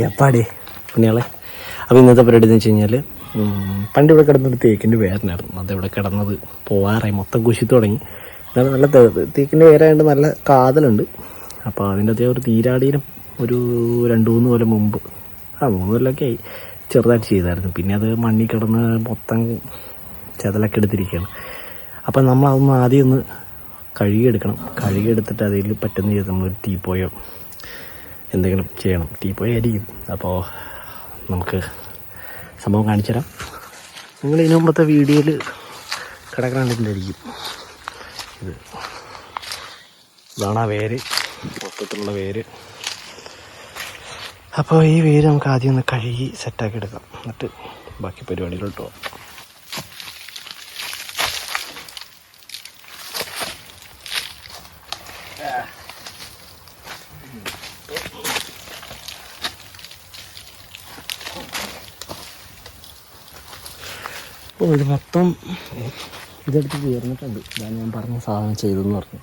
എപ്പാടി പുണ്യാളെ. അപ്പോൾ ഇന്നത്തെ പരിപാടി എന്ന് വെച്ച് കഴിഞ്ഞാൽ പണ്ട് ഇവിടെ കിടന്നൊരു തേക്കിൻ്റെ വേരനായിരുന്നു. അതിവിടെ കിടന്നത് പോവാറായി, മൊത്തം കുശി തുടങ്ങി. എന്നാലും നല്ല തേക്കിൻ്റെ വേരായതുകൊണ്ട് നല്ല കാതലുണ്ട്. അപ്പോൾ അതിൻ്റെ അതേ ഒരു തീരാടീനം ഒരു 2-3 കൊല്ലം മുമ്പ് 3 കൊല്ലമൊക്കെ ആയി ചെറുതായിട്ട് ചെയ്തായിരുന്നു. പിന്നെ അത് മണ്ണിൽ കിടന്ന് മൊത്തം ചെതലൊക്കെ എടുത്തിരിക്കുകയാണ്. അപ്പം നമ്മളതൊന്ന് ആദ്യം ഒന്ന് കഴുകിയെടുക്കണം. കഴുകിയെടുത്തിട്ട് അതിൽ പറ്റുന്ന ചെയ്ത് നമ്മളൊരു ടീപ്പോയോ എന്തെങ്കിലും ചെയ്യണം. ടീപ്പോയോ ആയിരിക്കും. അപ്പോൾ നമുക്ക് സംഭവം കാണിച്ചു തരാം. നിങ്ങൾ ഇതിനു മുമ്പത്തെ വീഡിയോയിൽ കിടക്കണ്ടിട്ടുണ്ടായിരിക്കും. ഇതാണ് ആ വേര്, മൊത്തത്തിലുള്ള വേര്. അപ്പോൾ ഈ വേര് നമുക്ക് ആദ്യം ഒന്ന് കഴുകി സെറ്റാക്കി എടുക്കാം. എന്നിട്ട് ബാക്കി പരിപാടിയിലോട്ട് പോകാം. അപ്പോൾ ഇത് മൊത്തം ഇതെടുത്ത് തീർന്നിട്ടുണ്ട്. ഇതാണ് ഞാൻ പറഞ്ഞ സാധനം ചെയ്തെന്ന് പറഞ്ഞു.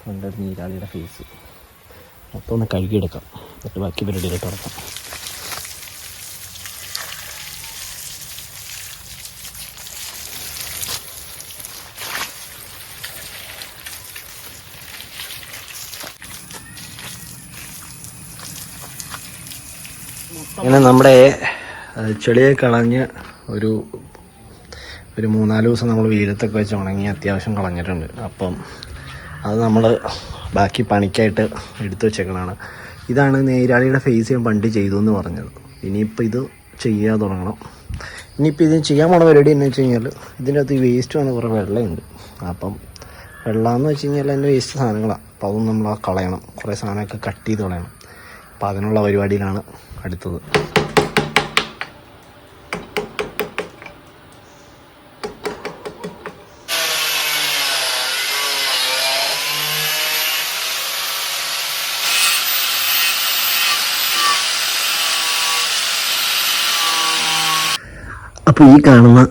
പണ്ട് നീരാളിയുടെ ഫേസ് മൊത്തം ഒന്ന് കഴുകിയെടുക്കാം. എന്നിട്ട് ബാക്കി പരിപാടിയിലോട്ട് ഇറക്കാം. ഇങ്ങനെ നമ്മുടെ ചെളിയെ കളഞ്ഞ് ഒരു 3-4 ദിവസം നമ്മൾ വെയിലത്തൊക്കെ വെച്ച് ഉണങ്ങി അത്യാവശ്യം കളഞ്ഞിട്ടുണ്ട്. അപ്പം അത് നമ്മൾ ബാക്കി പണിക്കായിട്ട് എടുത്തു വെച്ചേക്കണതാണ്. ഇതാണ് നീരാളിയുടെ ഫേസ് ഞാൻ പണ്ട് ചെയ്തു എന്ന് പറഞ്ഞത്. ഇനിയിപ്പോൾ ഇത് ചെയ്യാൻ തുടങ്ങണം. ഇനിയിപ്പോൾ ഇത് ചെയ്യാൻ പോണ പരിപാടി എന്ന് വെച്ച് കഴിഞ്ഞാൽ ഇതിൻ്റെ അകത്ത് ഈ വേസ്റ്റ് വന്ന് കുറേ വെള്ളമുണ്ട്. അപ്പം വെള്ളമെന്ന് വെച്ച് കഴിഞ്ഞാൽ അതിൻ്റെ വേസ്റ്റ് സാധനങ്ങളാണ്. അപ്പോൾ അതൊന്നും നമ്മൾ കളയണം. കുറേ സാധനമൊക്കെ കട്ട് ചെയ്ത് കളയണം. അപ്പോൾ അതിനുള്ള പരിപാടിയിലാണ് അടുത്തത്. അപ്പോൾ ഈ കാണുന്ന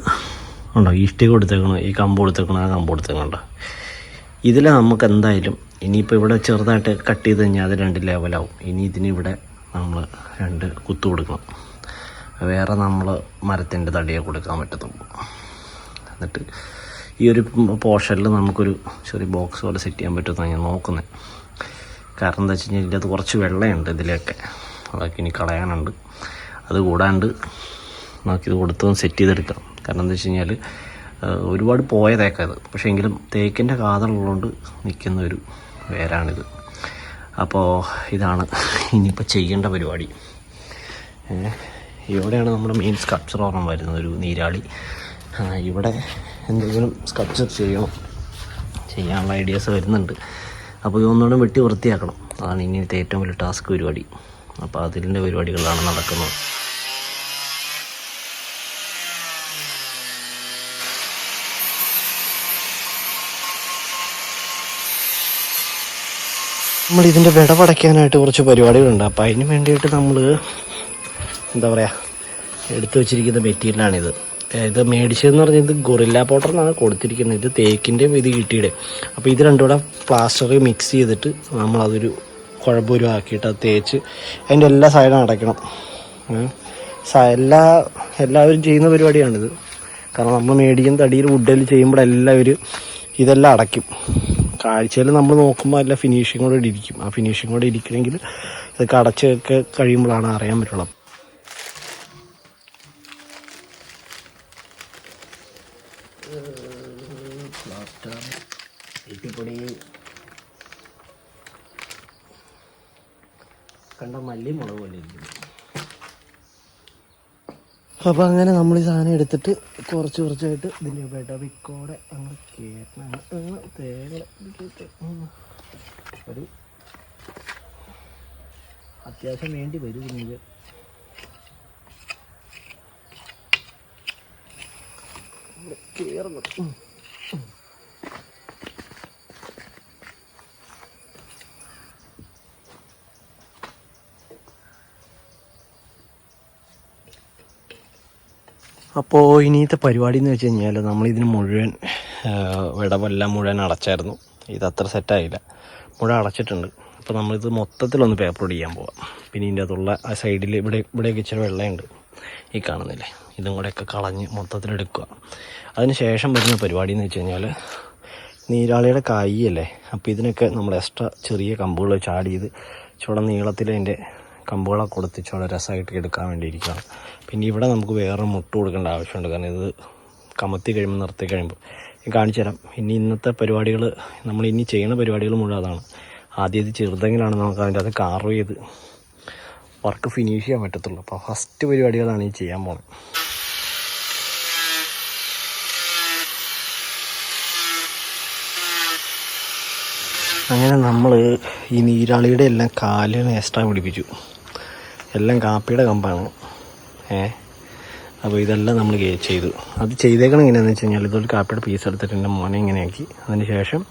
ഉണ്ടോ, ഇഷ്ടിക കൊടുത്തേക്കണം, ഈ കമ്പ് കൊടുത്തേക്കണം, ആ കമ്പ് കൊടുത്തേക്കണ്ട. ഇതിൽ നമുക്ക് എന്തായാലും ഇനിയിപ്പോൾ ഇവിടെ ചെറുതായിട്ട് കട്ട് ചെയ്ത് കഴിഞ്ഞാൽ അത് 2 ലെവലാവും. ഇനി ഇതിനിവിടെ നമ്മൾ 2 കുത്തു കൊടുക്കണം. വേറെ നമ്മൾ മരത്തിൻ്റെ തടിയെ കൊടുക്കാൻ പറ്റത്തുള്ളൂ. എന്നിട്ട് ഈ ഒരു പോർഷനിൽ നമുക്കൊരു ചെറിയ ബോക്സ് പോലെ സെറ്റ് ചെയ്യാൻ പറ്റുമെന്നാണ് ഞാൻ നോക്കുന്നത്. കാരണം എന്താ വെച്ച് കഴിഞ്ഞാൽ ഇതിൻ്റെ അത് കുറച്ച് വെള്ളമുണ്ട് ഇതിലൊക്കെ. അതൊക്കെ ഇനി കളയാനുണ്ട്. അത് കൂടാണ്ട് നമുക്കിത് കൊടുത്തൊന്ന് സെറ്റ് ചെയ്തെടുക്കാം. കാരണം എന്താ വെച്ച് കഴിഞ്ഞാൽ ഒരുപാട് പോയ തേക്കത്, പക്ഷേ എങ്കിലും തേക്കിൻ്റെ കാതലുള്ളതുകൊണ്ട് നിൽക്കുന്ന ഒരു വേരാണിത്. അപ്പോൾ ഇതാണ് ഇനിയിപ്പോൾ ചെയ്യേണ്ട പരിപാടി. ഇവിടെയാണ് നമ്മുടെ മെയിൻ സ്കൾപ്ചർ ഓർമ്മ വരുന്നത്, ഒരു നീരാളി. ഇവിടെ എന്തെങ്കിലും സ്കൾപ്ചർ ചെയ്യാനുള്ള ഐഡിയാസ് വരുന്നുണ്ട്. അപ്പോൾ ഇതൊന്നുകൂടെ വെട്ടി വൃത്തിയാക്കണം. അതാണ് ഇനിയത്തെ ഏറ്റവും വലിയ ടാസ്ക് പരിപാടി. അപ്പോൾ അതിൻ്റെ പരിപാടികളാണ് നടക്കുന്നത്. നമ്മളിതിൻ്റെ വിടപടയ്ക്കാനായിട്ട് കുറച്ച് പരിപാടികളുണ്ട്. അപ്പോൾ അതിന് വേണ്ടിയിട്ട് നമ്മൾ എന്താ പറയുക, എടുത്തു വച്ചിരിക്കുന്ന മെറ്റീരിയലാണിത്. ഇത് മേടിച്ചതെന്ന് പറഞ്ഞത് ഗൊറില്ല പൗഡർ എന്നാണ് കൊടുത്തിരിക്കുന്നത്. ഇത് തേക്കിൻ്റെയും ഇത് ഈട്ടിയുടെ. അപ്പോൾ ഇത് രണ്ടും കൂടെ പ്ലാസ്റ്റർ മിക്സ് ചെയ്തിട്ട് നമ്മളതൊരു കുഴമ്പൂരം ആക്കിയിട്ട് അത് തേച്ച് അതിൻ്റെ എല്ലാ സൈഡും അടയ്ക്കണം. എല്ലാവരും ചെയ്യുന്ന പരിപാടിയാണിത്. കാരണം നമ്മൾ മേടിക്കുന്ന തടിയിൽ വുഡിൽ ചെയ്യുമ്പോഴെല്ലാവരും ഇതെല്ലാം അടയ്ക്കും. കാഴ്ചയിൽ നമ്മൾ നോക്കുമ്പോൾ എല്ലാ ഫിനിഷിങ്ങോടെ ഇരിക്കും. ആ ഫിനിഷിങ്ങോടെ ഇരിക്കണമെങ്കിൽ ഇതൊക്കെ അടച്ചൊക്കെ കഴിയുമ്പോഴാണ് അറിയാൻ പറ്റുള്ളൂ. കണ്ട മല്ലി മുളക് പോലെ ഇരിക്കുന്നു. അപ്പോൾ അങ്ങനെ നമ്മൾ ഈ സാധനം എടുത്തിട്ട് കുറച്ചായിട്ട് ഇതിൻ്റെ വിടവിക്കോടെ അങ്ങ് കേട്ടണം. തേങ്ങ ഒരു അത്യാവശ്യം വേണ്ടി വരും ഇതിന്. കയറുന്നു. അപ്പോൾ ഇനിയത്തെ പരിപാടി എന്ന് വെച്ച് കഴിഞ്ഞാൽ നമ്മളിതിന് മുഴുവൻ വിടവെല്ലാം മുഴുവൻ അടച്ചായിരുന്നു. ഇതത്ര സെറ്റായില്ല. മുഴ അടച്ചിട്ടുണ്ട്. അപ്പോൾ നമ്മളിത് മൊത്തത്തിലൊന്ന് പേപ്പർ ഒടിക്കാൻ പോവാം. പിന്നെ ഇതിൻ്റെ അകത്തുള്ള ആ സൈഡിൽ ഇവിടെയൊക്കെ ഇച്ചിരി വെള്ളമുണ്ട്, ഈ കാണുന്നില്ലേ, ഇതും കൂടെയൊക്കെ കളഞ്ഞ് മൊത്തത്തിലെടുക്കുക. അതിന് ശേഷം വരുന്ന പരിപാടി എന്ന് വെച്ച് കഴിഞ്ഞാൽ നീരാളിയുടെ കായല്ലേ, അപ്പോൾ ഇതിനൊക്കെ നമ്മൾ എക്സ്ട്രാ ചെറിയ കമ്പുകൾ വെച്ച് ആഡ് ചെയ്ത് ചുവടെ നീളത്തിൽ അതിൻ്റെ കമ്പുകളൊക്കെ കൊടുത്ത് ചുവടെ രസമായിട്ട് എടുക്കാൻ വേണ്ടിയിരിക്കുകയാണ്. പിന്നെ ഇവിടെ നമുക്ക് വേറെ മുട്ട് കൊടുക്കേണ്ട ആവശ്യമുണ്ട്, കാരണം ഇത് കമത്തി കഴിയുമ്പോൾ നിർത്തി കഴിയുമ്പോൾ കാണിച്ചു തരാം. ഇന്നത്തെ പരിപാടികൾ നമ്മൾ ഇനി ചെയ്യുന്ന പരിപാടികൾ മുഴുവൻ അതാണ്. ആദ്യം ഇത് ചെറുതെങ്കിലാണ് നമുക്ക് അതിൻ്റെ അത് കാർവ് ചെയ്ത് വർക്ക് ഫിനിഷ് ചെയ്യാൻ പറ്റത്തുള്ളൂ. അപ്പോൾ ഫസ്റ്റ് പരിപാടികളാണ് ഈ ചെയ്യാൻ പോകുന്നത്. അങ്ങനെ നമ്മൾ ഈ നീരാളിയുടെ എല്ലാം കാലിന് എക്സ്ട്രാ പിടിപ്പിച്ചു. എല്ലാം കാപ്പിയുടെ കമ്പാണ്. അപ്പോൾ ഇതെല്ലാം നമ്മൾ ചെയ്തു. അത് ചെയ്തേക്കണം എങ്ങനെയാണെന്ന് വെച്ച് കഴിഞ്ഞാൽ ഇതൊരു കാപ്പിയുടെ പീസ് എടുത്തിട്ട് എൻ്റെ മോനെ ഇങ്ങനെയാക്കി, അതിന് ശേഷം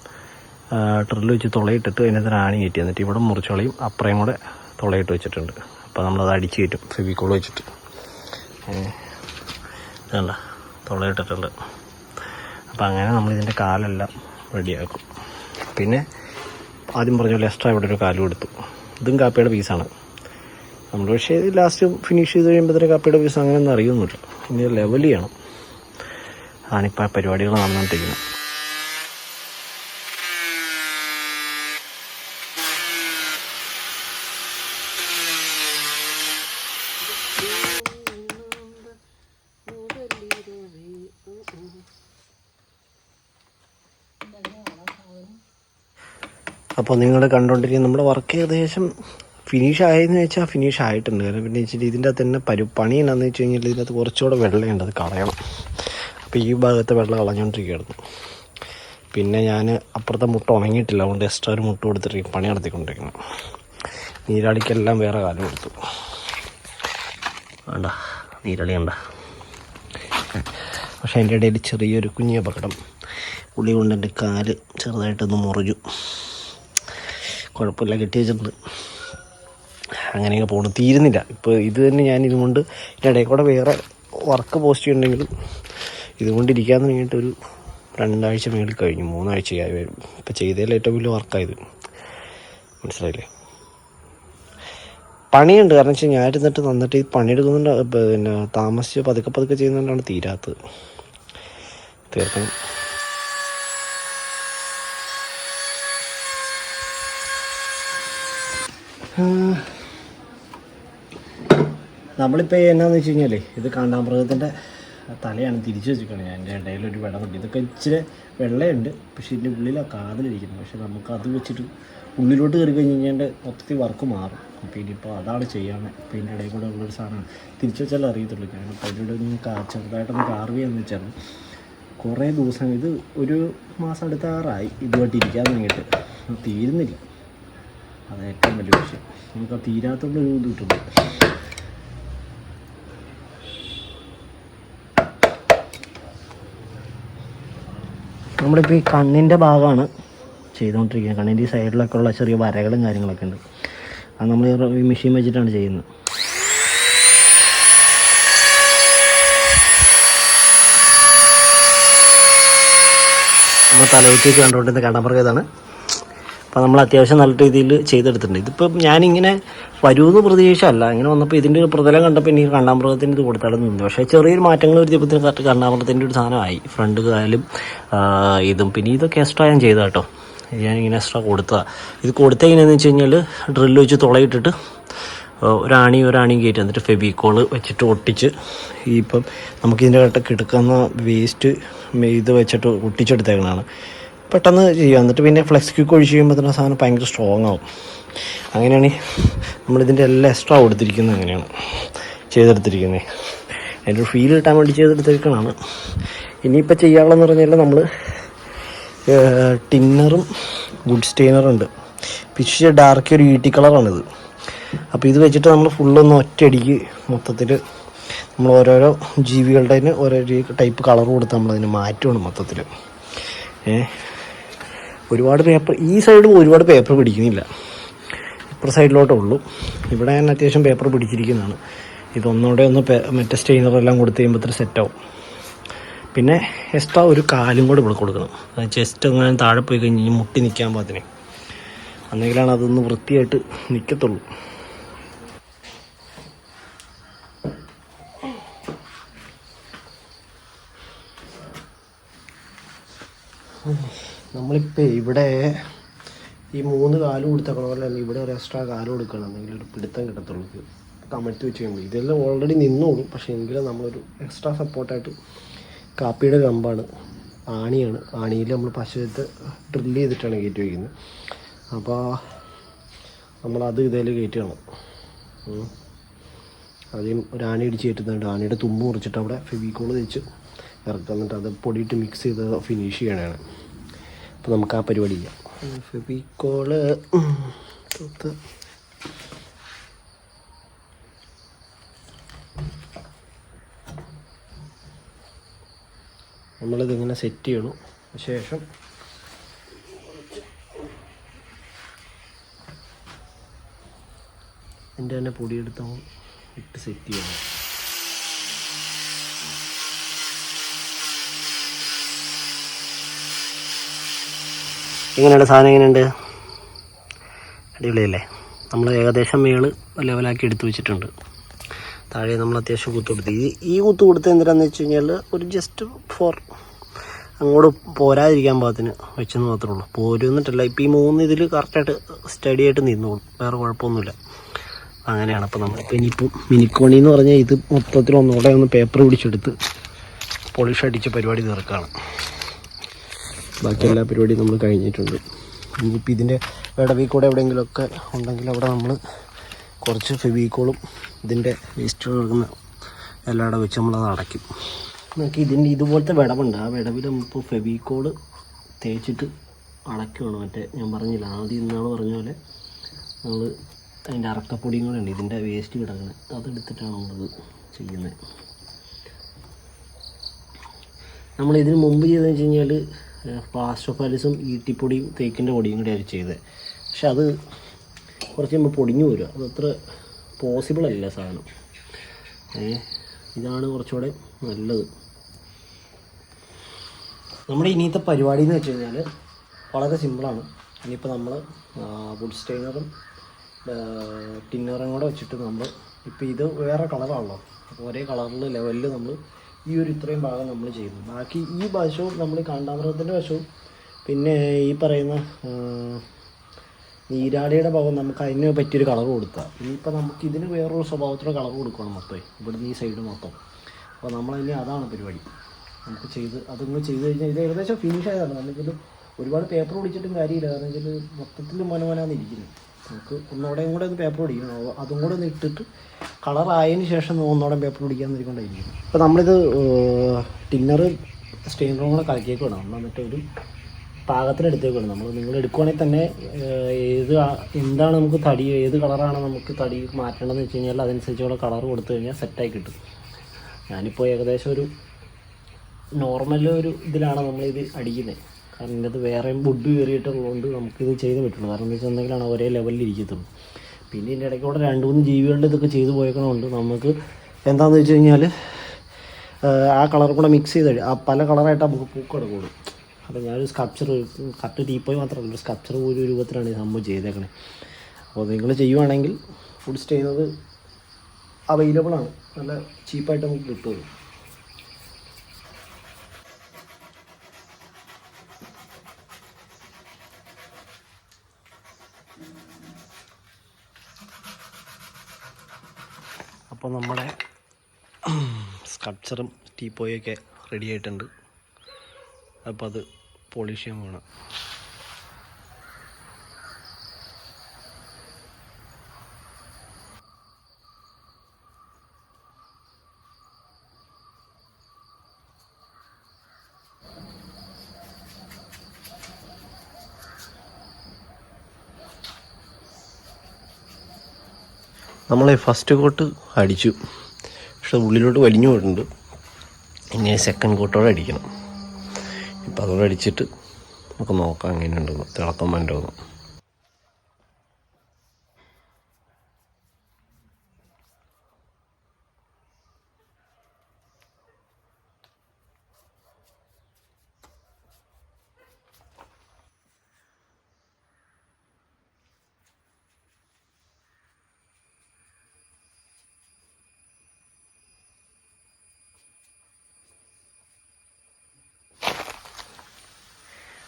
ഡ്രില്ല് വെച്ച് തുളയിട്ടിട്ട് അതിനകത്ത് ആണി കയറ്റി, എന്നിട്ട് ഇവിടെ മുറിച്ചോളയും അപ്പുറയും കൂടെ തുളയിട്ട് വെച്ചിട്ടുണ്ട്. അപ്പോൾ നമ്മളത് അടിച്ച് കയറ്റും ഫെവിക്കോൾ വെച്ചിട്ട്. വേണ്ട തുളയിട്ടിട്ടുണ്ട്. അപ്പോൾ അങ്ങനെ നമ്മളിതിൻ്റെ കാലെല്ലാം റെഡിയാക്കും. പിന്നെ ആദ്യം പറഞ്ഞ പോലെ എക്സ്ട്രാ ഇവിടെ ഒരു കാലും കൊടുത്തു. ഇതും കാപ്പിയുടെ പീസാണ് നമ്മൾ. പക്ഷേ ഇത് ലാസ്റ്റ് ഫിനിഷ് ചെയ്ത് കഴിയുമ്പോഴത്തേന് കാപ്പിയുടെ പീസ് അങ്ങനെയൊന്നും അറിയുന്നില്ല. ഇനി ലെവൽ ചെയ്യണം. അതാണിപ്പോൾ പരിപാടികൾ നടന്നുകൊണ്ടിരിക്കുന്നത്. അപ്പോൾ നിങ്ങൾ കണ്ടുകൊണ്ടിരിക്കുന്ന നമ്മുടെ വർക്ക് ഏകദേശം ഫിനിഷ് ആയെന്ന് വെച്ചാൽ ഫിനിഷ് ആയിട്ടുണ്ട്. കാരണം പിന്നെ വെച്ചിട്ട് ഇതിൻ്റെ അകത്ത് തന്നെ പണി എന്താണെന്ന് വെച്ച് കഴിഞ്ഞാൽ ഇതിനകത്ത് കുറച്ചുകൂടെ വെള്ളമുണ്ട്, അത് കളയണം. അപ്പോൾ ഈ ഭാഗത്തെ വെള്ളം കളഞ്ഞുകൊണ്ടിരിക്കുകയായിരുന്നു. പിന്നെ ഞാൻ അപ്പുറത്തെ മുട്ട ഉണങ്ങിയിട്ടില്ല, അതുകൊണ്ട് എക്സ്ട്രാ ഒരു മുട്ട കൊടുത്തിട്ട് പണി നടത്തിക്കൊണ്ടിരിക്കണം. നീരാളിക്കെല്ലാം വേറെ കാലം കൊടുത്തു. വേണ്ട നീരാളി വേണ്ട. പക്ഷേ അതിൻ്റെ ഇടയിൽ ചെറിയൊരു കുഞ്ഞി അപകടം. ഉള്ളി കൊണ്ട് എൻ്റെ കാല് ചെറുതായിട്ടൊന്ന് മുറിഞ്ഞു. കുഴപ്പമില്ല, കെട്ടി വെച്ചിട്ടുണ്ട്. അങ്ങനെയൊക്കെ പോകണം, തീരുന്നില്ല. ഇപ്പോൾ ഇത് തന്നെ ഞാൻ ഇതുകൊണ്ട് ഇതിൻ്റെ ഇടയിൽ കൂടെ വേറെ വർക്ക് പോസ്റ്റ് ചെയ്യുന്നുണ്ടെങ്കിലും ഇതുകൊണ്ടിരിക്കാൻ തുടങ്ങിയിട്ട് ഒരു 2 ആഴ്ച മേളിൽ കഴിഞ്ഞു, 3 ആഴ്ചയായി വരും. ഇപ്പോൾ ചെയ്തതിൽ ഏറ്റവും വലിയ വർക്കായത്, മനസ്സിലായില്ലേ. പണിയുണ്ട്, കാരണം വെച്ചാൽ ഞാൻ ഇരുന്നിട്ട് നന്നിട്ട് ഈ പണിയെടുക്കുന്നുണ്ട്. പിന്നെ താമസിച്ച് പതുക്കെ ചെയ്യുന്നതുകൊണ്ടാണ് തീരാത്തത്. തീർക്കണം. നമ്മളിപ്പോൾ എന്നാന്ന് വെച്ച് കഴിഞ്ഞാൽ ഇത് കാണ്ടാമൃഗത്തിൻ്റെ തലയാണ് തിരിച്ചു വെച്ചിരിക്കുന്നത്. ഞാൻ എൻ്റെ ഇടയിലൊരു വെടമുണ്ട്. ഇതൊക്കെ ഇച്ചിരി വെള്ളമുണ്ട്, പക്ഷേ ഇതിൻ്റെ ഉള്ളിലാണ് കാതിലിരിക്കുന്നത്. പക്ഷേ നമുക്ക് അത് വെച്ചിട്ട് ഉള്ളിലോട്ട് കയറി കഴിഞ്ഞ് കഴിഞ്ഞാൽ മൊത്തത്തിൽ വർക്ക് മാറും. അപ്പോൾ ഇനിയിപ്പോൾ അതാണ് ചെയ്യാൻ. ഇപ്പോൾ ഇതിൻ്റെ ഇടയിൽ കൂടെ ഉള്ളൊരു സാധനമാണ്. തിരിച്ചു വെച്ചാൽ അറിയത്തുള്ളൂ. ഞാനിപ്പോൾ അതിലൂടെ ഒന്ന് ചെറുതായിട്ടൊന്ന് കാർവ് ചെയ്യാമെന്ന് വെച്ചാൽ കുറേ ദിവസം, ഇത് 1 മാസം അടുത്താറായി ഇതുമായിട്ട് ഇരിക്കാൻ തുടങ്ങിയിട്ട്, തീരുന്നില്ല. അത് ഏറ്റവും വലിയ വിഷയം. നമുക്ക് തീരാത്തുള്ളൊരു ഇത് കിട്ടുന്നു. നമ്മളിപ്പോൾ ഈ കണ്ണിൻ്റെ ഭാഗമാണ് ചെയ്തുകൊണ്ടിരിക്കുന്നത്. കണ്ണിൻ്റെ ഈ സൈഡിലൊക്കെ ഉള്ള ചെറിയ വരകളും കാര്യങ്ങളൊക്കെ ഉണ്ട്. അത് നമ്മൾ ഈ മെഷീൻ വെച്ചിട്ടാണ് ചെയ്യുന്നത്. നമ്മൾ തലകുത്തിയൊക്കെ കണ്ടുകൊണ്ടിരുന്ന കാണ്ടാമൃഗതാണ്. അപ്പോൾ നമ്മൾ അത്യാവശ്യം നല്ല രീതിയിൽ ചെയ്തെടുത്തിട്ടുണ്ട്. ഇതിപ്പം ഞാനിങ്ങനെ വരുമെന്ന് പ്രതീക്ഷയല്ല, ഇങ്ങനെ വന്നപ്പോൾ ഇതിൻ്റെ ഒരു പ്രതലം കണ്ടപ്പോൾ എനിക്ക് കാണ്ടാമൃഗത്തിൻ്റെ ഇത് കൊടുത്താലും നിന്നു. പക്ഷേ ചെറിയൊരു മാറ്റങ്ങൾ വരുത്തിയപ്പോഴത്തേന് കറക്റ്റ് കാണ്ടാമൃഗത്തിൻ്റെ ഒരു സാധനമായി. ഫ്രണ്ട് കാലും ഇതും പിന്നെ ഇതൊക്കെ എക്സ്ട്രാ ഞാൻ ചെയ്ത കേട്ടോ. ഞാനിങ്ങനെ എക്സ്ട്രാ കൊടുത്തതാണ്. ഇത് കൊടുത്തതെങ്ങനെയാണെന്ന് വെച്ച് കഴിഞ്ഞാൽ ഡ്രില്ല് വെച്ച് തുളയിട്ടിട്ട് ഒരാണിയും കയറ്റി എന്നിട്ട് ഫെവിക്കോൾ വെച്ചിട്ട് ഒട്ടിച്ച് ഇപ്പം നമുക്കിതിൻ്റെ കട്ടൊക്കെ എടുക്കുന്ന വേസ്റ്റ് ഇത് വെച്ചിട്ട് ഒട്ടിച്ചെടുത്തേക്കണതാണ്. പെട്ടെന്ന് ചെയ്യുക. എന്നിട്ട് പിന്നെ ഫ്ലെക്സ് ക്യൂക്ക് ഒഴിച്ച് കഴിയുമ്പോൾ തന്നെ സാധനം ഭയങ്കര സ്ട്രോങ് ആവും. അങ്ങനെയാണ് നമ്മളിതിൻ്റെ എല്ലാം എക്സ്ട്രാ കൊടുത്തിരിക്കുന്നത്. അങ്ങനെയാണ് ചെയ്തെടുത്തിരിക്കുന്നത്. അതിൻ്റെ ഒരു ഫീൽ കിട്ടാൻ വേണ്ടി ചെയ്തെടുത്തിരിക്കണതാണ്. ഇനിയിപ്പോൾ ചെയ്യാനുള്ളതെന്ന് പറഞ്ഞാൽ നമ്മൾ ടിന്നറും വുഡ് സ്റ്റെയിനറുണ്ട്. പിച്ച് ഡാർക്ക് ഒരു ഈട്ടി കളറാണിത്. അപ്പോൾ ഇത് വെച്ചിട്ട് നമ്മൾ ഫുള്ളൊന്ന് ഒറ്റയടിക്ക് മൊത്തത്തിൽ നമ്മൾ ഓരോരോ ജീവികളുടെ ഓരോ ടൈപ്പ് കളർ കൊടുത്ത് നമ്മളതിന് മാറ്റുകയാണ് മൊത്തത്തിൽ. ഒരുപാട് പേപ്പർ ഈ സൈഡ് ഒരുപാട് പേപ്പർ പിടിക്കുന്നില്ല, ഇപ്പുറ സൈഡിലോട്ടേ ഉള്ളൂ. ഇവിടെ ഞാൻ അത്യാവശ്യം പേപ്പർ പിടിച്ചിരിക്കുന്നതാണ്. ഇതൊന്നുകൂടെ ഒന്ന് മറ്റേ സ്റ്റെയിനറെല്ലാം കൊടുത്ത് കഴിയുമ്പോൾ ഇത്ര സെറ്റാവും. പിന്നെ എക്സ്ട്രാ ഒരു കാലും കൂടെ ഇവിടെ കൊടുക്കണം. ചെസ്റ്റ് അങ്ങനെ താഴെ പോയി കഴിഞ്ഞ് മുട്ടി നിൽക്കാൻ പാകത്തിന് എന്നെങ്കിലാണ് അതൊന്ന് വൃത്തിയായിട്ട് നിൽക്കത്തുള്ളൂ. നമ്മളിപ്പോൾ ഇവിടെ ഈ 3 കാലും കൊടുത്തേക്കണ പോലെ തന്നെ ഇവിടെ ഒരു എക്സ്ട്രാ കാലും കൊടുക്കണം, എന്തെങ്കിലും ഒരു പിടുത്തം കിട്ടത്തുള്ളൂ. കമഴ്ത്തി വെച്ച് കഴിയുമ്പോൾ ഇതെല്ലാം ഓൾറെഡി നിന്നോളും, പക്ഷേ എങ്കിലും നമ്മളൊരു എക്സ്ട്രാ സപ്പോർട്ടായിട്ട് കാപ്പിയുടെ കമ്പാണ്, ആണിയാണ്. ആണിയിൽ നമ്മൾ പശുവത്ത് ഡ്രില്ല് ചെയ്തിട്ടാണ് കയറ്റി വയ്ക്കുന്നത്. അപ്പോൾ നമ്മളത് ഇതേൽ കയറ്റുകയാണ്. ആദ്യം ഒരു ആണി ഇടിച്ച് കയറ്റുന്നുണ്ട്. ആണിയുടെ തുമ്പ് മുറിച്ചിട്ട് അവിടെ ഫെവിക്കോൾ തേച്ച് ഇറക്കുക, എന്നിട്ട് അത് പൊടിയിട്ട് മിക്സ് ചെയ്ത് ഫിനിഷ് ചെയ്യണതാണ്. അപ്പോൾ നമുക്ക് ആ പരിപാടി ചെയ്യാം. ഫെവിക്കോള് നമ്മളിതിങ്ങനെ സെറ്റ് ചെയ്യണം. ശേഷം എൻ്റെ തന്നെ പൊടിയെടുത്ത് ഇട്ട് സെറ്റ് ചെയ്യണം. എങ്ങനെയുണ്ട് സാധനം? എങ്ങനെയുണ്ട്? അടിപൊളിയല്ലേ? നമ്മൾ ഏകദേശം മേള് ലെവലാക്കി എടുത്തു വെച്ചിട്ടുണ്ട്. താഴെ നമ്മൾ അത്യാവശ്യം കുത്ത് കൊടുത്ത്, ഈ കുത്ത് കൊടുത്ത് എന്തിനാന്ന് വെച്ച് കഴിഞ്ഞാൽ ഒരു ജസ്റ്റ് ഫോർ അങ്ങോട്ട് പോരാതിരിക്കാൻ പാകത്തിന് വെച്ചെന്ന് മാത്രമേ ഉള്ളൂ. പോരുന്നിട്ടല്ല, ഇപ്പോൾ ഈ 3 ഇതിൽ കറക്റ്റായിട്ട് സ്റ്റഡി ആയിട്ട് നിന്നോളും, വേറെ കുഴപ്പമൊന്നുമില്ല. അങ്ങനെയാണ്. അപ്പോൾ നമ്മളിപ്പോൾ ഇനിയിപ്പോൾ മിനിക്കോണി എന്ന് പറഞ്ഞാൽ ഇത് മൊത്തത്തിൽ ഒന്നുകൂടെ ഒന്ന് പേപ്പർ പിടിച്ചെടുത്ത് പോളിഷ് അടിച്ച പരിപാടി തീർക്കുകയാണ്. ബാക്കി എല്ലാ പരിപാടിയും നമ്മൾ കഴിഞ്ഞിട്ടുണ്ട്. ഇനിയിപ്പോൾ ഇതിൻ്റെ ഇടവിൽ കൂടെ എവിടെയെങ്കിലുമൊക്കെ ഉണ്ടെങ്കിൽ അവിടെ നമ്മൾ കുറച്ച് ഫെവിക്കോളും ഇതിൻ്റെ വേസ്റ്റ് കിടക്കുന്ന എല്ലായിടെ വെച്ച് നമ്മളത് അടയ്ക്കും. നമുക്ക് ഇതിൻ്റെ ഇതുപോലത്തെ വിടവുണ്ട്, ആ വിടവിൽ നമ്മളിപ്പോൾ ഫെവിക്കോള് തേച്ചിട്ട് അടയ്ക്കുകയാണ്. മറ്റേ ഞാൻ പറഞ്ഞില്ല ആദ്യം ഇന്നാണ് പറഞ്ഞ പോലെ നമ്മൾ അതിൻ്റെ അറക്കപ്പൊടിയും കൂടെ ഉണ്ട്, ഇതിൻ്റെ വേസ്റ്റ് കിടക്കുന്നത്, അതെടുത്തിട്ടാണ് നമ്മളത് ചെയ്യുന്നത്. നമ്മളിതിന് മുമ്പ് ചെയ്തതെന്ന് വെച്ച് കഴിഞ്ഞാൽ പ്ലാസ്റ്റർ ഓഫ് പാരീസും ഈട്ടിപ്പൊടിയും തേക്കിൻ്റെ പൊടിയും കൂടെയാണ് ചെയ്തത്. പക്ഷെ അത് കുറച്ച് നമ്മൾ പൊടിഞ്ഞു വരിക, അതത്ര പോസിബിളല്ല സാധനം. ഇതാണ് കുറച്ചുകൂടെ നല്ലത്. നമ്മുടെ ഇനിയത്തെ പരിപാടി എന്ന് വെച്ച് കഴിഞ്ഞാൽ വളരെ സിമ്പിളാണ്. ഇനിയിപ്പോൾ നമ്മൾ വുഡ് സ്റ്റെയിനറും ടിന്നറും കൂടെ വെച്ചിട്ട് നമ്മൾ ഇപ്പോൾ ഇത് വേറെ കളറാണല്ലോ, ഒരേ കളറിൽ ലെവലിൽ നമ്മൾ ഈ ഒരു ഇത്രയും ഭാഗം നമ്മൾ ചെയ്യുന്നു. ബാക്കി ഈ വശവും നമ്മൾ കാണ്ടാമൃഗത്തിൻ്റെ വശവും പിന്നെ ഈ പറയുന്ന നീരാളിയുടെ ഭാഗം നമുക്ക് അതിന് പറ്റിയൊരു കളർ കൊടുക്കുക. ഇനിയിപ്പോൾ നമുക്ക് ഇതിന് വേറൊരു സ്വഭാവത്തിലുള്ള കളർ കൊടുക്കണം മൊത്തം, ഇവിടുന്ന് ഈ സൈഡ് മൊത്തം. അപ്പോൾ നമ്മളതിന് അതാണ് പരിപാടി. നമുക്ക് അതൊന്ന് ചെയ്ത് കഴിഞ്ഞാൽ ഇത് ഏകദേശം ഫിനിഷ് ആയതാണ്. നമുക്കിത് ഒരുപാട് പേപ്പർ പിടിച്ചിട്ടും കാര്യമില്ല, കാരണം വെച്ചാൽ മൊത്തത്തിൽ മനമനാന്നിരിക്കുന്നത്. നമുക്ക് ഒന്നോടെയും കൂടെ ഒന്ന് പേപ്പർ പിടിക്കണം, അതും കൂടെ ഒന്ന് ഇട്ടിട്ട് കളറായതിന് ശേഷം ഒന്നോടെ പേപ്പർ പിടിക്കാമെന്നിരിക്കൊണ്ടായിരിക്കും. ഇപ്പോൾ നമ്മളിത് ടിന്നറ് സ്റ്റെയിനറും കൂടെ കലക്കിയേക്ക് വേണം, എന്നിട്ട് ഒരു പാകത്തിനെടുത്തേക്ക് വേണം. നിങ്ങൾ എടുക്കുവാണെങ്കിൽ തന്നെ എന്താണ് നമുക്ക് തടി, ഏത് കളറാണ് നമുക്ക് തടി മാറ്റേണ്ടതെന്ന് വെച്ച് കഴിഞ്ഞാൽ അതനുസരിച്ചുള്ള കളർ കൊടുത്തു കഴിഞ്ഞാൽ സെറ്റായി കിട്ടും. ഞാനിപ്പോൾ ഏകദേശം ഒരു നോർമൽ ഒരു ഇതിലാണ് നമ്മളിത് അടിക്കുന്നത്, കാരണം ഇതിനകത്ത് വേറെയും വുഡ് കയറിയിട്ടുള്ളതുകൊണ്ട് നമുക്കിത് ചെയ്ത് പറ്റുള്ളൂ. കാരണം എന്താ വെച്ചിട്ടുണ്ടെങ്കിലാണ് ഒരേ ലെവലിൽ ഇരിക്കത്തുള്ളൂ. പിന്നെ ഇതിൻ്റെ ഇടയ്ക്കൂടെ 2-3 ജീവികളുടെ ഇതൊക്കെ ചെയ്ത് പോയേക്കണമുണ്ട്. നമുക്ക് എന്താണെന്ന് വെച്ച് കഴിഞ്ഞാൽ ആ കളർ കൂടെ മിക്സ് ചെയ്ത് ആ പല കളറായിട്ട് നമുക്ക് പൂക്കളെ കൂടും. അപ്പോൾ ഞാനൊരു സ്കൾപ്ചർ കട്ട് ടീപ്പോയി മാത്രമല്ല സ്കൾപ്ചർ ഒരു രൂപത്തിലാണ് ഈ സംഭവം ചെയ്തേക്കണേ. അപ്പോൾ നിങ്ങൾ ചെയ്യുവാണെങ്കിൽ വുഡ് സ്റ്റെയിനർ അവൈലബിളാണ്, നല്ല ചീപ്പായിട്ട് നമുക്ക് കിട്ടുമല്ലോ. അപ്പോൾ നമ്മുടെ സ്കൾപ്ചറും ടീപ്പോയൊക്കെ റെഡി ആയിട്ടുണ്ട്. അപ്പോൾ അത് പോളിഷ് ചെയ്യാൻ വേണം. നമ്മൾ ഫസ്റ്റ് കോട്ട് അടിച്ചു, പക്ഷെ ഉള്ളിലോട്ട് വലിഞ്ഞു പോയിട്ടുണ്ട്. ഇനി സെക്കൻഡ് കോട്ടോടെ അടിക്കണം. ഇപ്പം അതോടെ അടിച്ചിട്ട് നമുക്ക് നോക്കാം എങ്ങനെയുണ്ടെന്ന്, തിളക്കം വേണ്ടോന്ന്.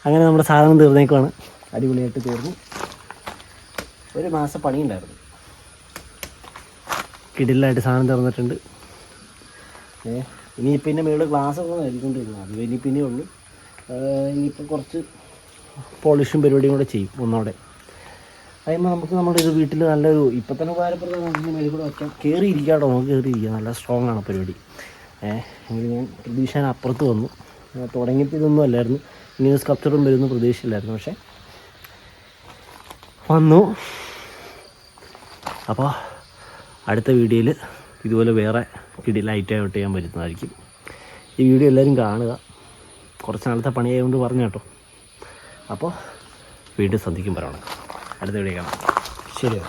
അങ്ങനെ നമ്മുടെ സാധനം തീർന്നേക്കുവാണ്. അടിപൊളിയായിട്ട് തീർന്നു. 1 മാസം പണിയുണ്ടായിരുന്നു. കിടിലായിട്ട് സാധനം തീർന്നിട്ടുണ്ട്. ഇനിയിപ്പോൾ ഇതിൻ്റെ മേളിൽ ഗ്ലാസ്സൊക്കെ നൽകിക്കൊണ്ടിരുന്നു. അത് ഇനി പിന്നെ ഉള്ളൂ. ഇനിയിപ്പോൾ കുറച്ച് പോളിഷും പരിപാടിയും കൂടെ ചെയ്യും ഒന്നോടെ. കഴിയുമ്പോൾ നമുക്ക് നമ്മുടെ ഒരു വീട്ടിൽ നല്ലൊരു ഇപ്പം തന്നെ ഉപകാരപ്രദമാണ്. മേളിൽ കൂടെ വയ്ക്കാം. കയറിയിരിക്കാട്ടോ, നമുക്ക് കയറിയിരിക്കാം. നല്ല സ്ട്രോങ് ആണ് പരിപാടി. എങ്കിൽ ഞാൻ പ്രതീക്ഷ അപ്പുറത്ത് വന്നു. തുടങ്ങിയപ്പോൾ ഇതൊന്നും അല്ലായിരുന്നു, ഇങ്ങനെ സ്കൾപ്ചറും വരുന്നു പ്രതീക്ഷയില്ലായിരുന്നു. പക്ഷേ വന്നു. അപ്പോൾ അടുത്ത വീഡിയോയിൽ ഇതുപോലെ വേറെ കിടിലായിട്ടായിട്ട് ചെയ്യാൻ പറ്റുന്നതായിരിക്കും. ഈ വീഡിയോ എല്ലാവരും കാണുക. കുറച്ച് നാളത്തെ പണിയായതുകൊണ്ട് പറഞ്ഞു കേട്ടോ. അപ്പോൾ വീണ്ടും സന്ധിക്കും പറയണം. അടുത്ത വീഡിയോ കാണാം. ശരി.